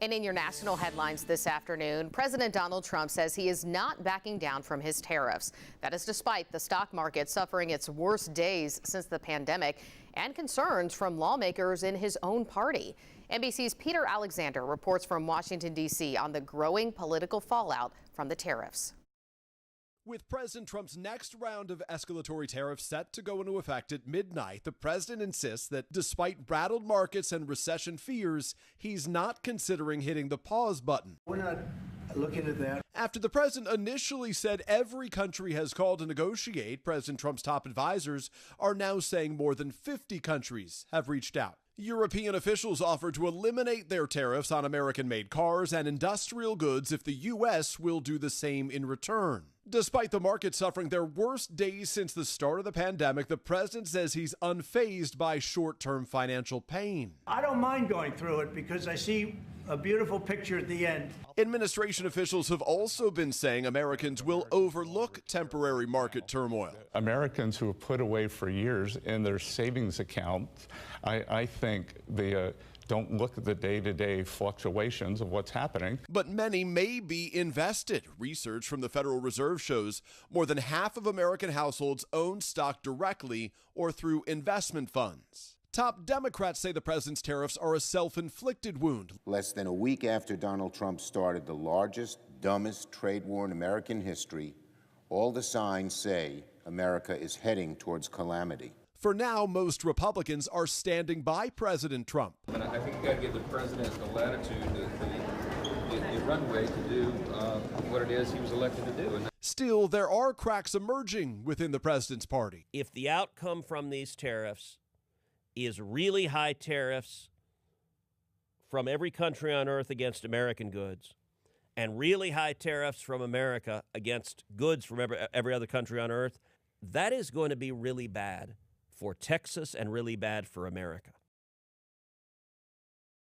And in your national headlines this afternoon, President Donald Trump says he is not backing down from his tariffs. That is despite the stock market suffering its worst days since the pandemic and concerns from lawmakers in his own party. NBC's Peter Alexander reports from Washington, D.C. on the growing political fallout from the tariffs. With President Trump's next round of escalatory tariffs set to go into effect at midnight, the president insists that despite rattled markets and recession fears, he's not considering hitting the pause button. We're not looking at that. After the president initially said every country has called to negotiate, President Trump's top advisors are now saying more than 50 countries have reached out. European officials offered to eliminate their tariffs on American-made cars and industrial goods if the U.S. will do the same in return. Despite the market suffering their worst days since the start of the pandemic, the president says he's unfazed by short-term financial pain. I don't mind going through it because I see a beautiful picture at the end. Administration officials have also been saying Americans will overlook temporary market turmoil. Americans who have put away for years in their savings accounts, I think they don't look at the day-to-day fluctuations of what's happening. But many may be invested. Research from the Federal Reserve shows more than half of American households own stock directly or through investment funds. Top Democrats say the president's tariffs are a self-inflicted wound. Less than a week after Donald Trump started the largest, dumbest trade war in American history, all the signs say America is heading towards calamity. For now, most Republicans are standing by President Trump. And I think you got to give the president the latitude, the runway to do what it is he was elected to do. Still, there are cracks emerging within the president's party. If the outcome from these tariffs is really high tariffs from every country on earth against American goods, and really high tariffs from America against goods from every other country on earth, that is going to be really bad for Texas and really bad for America.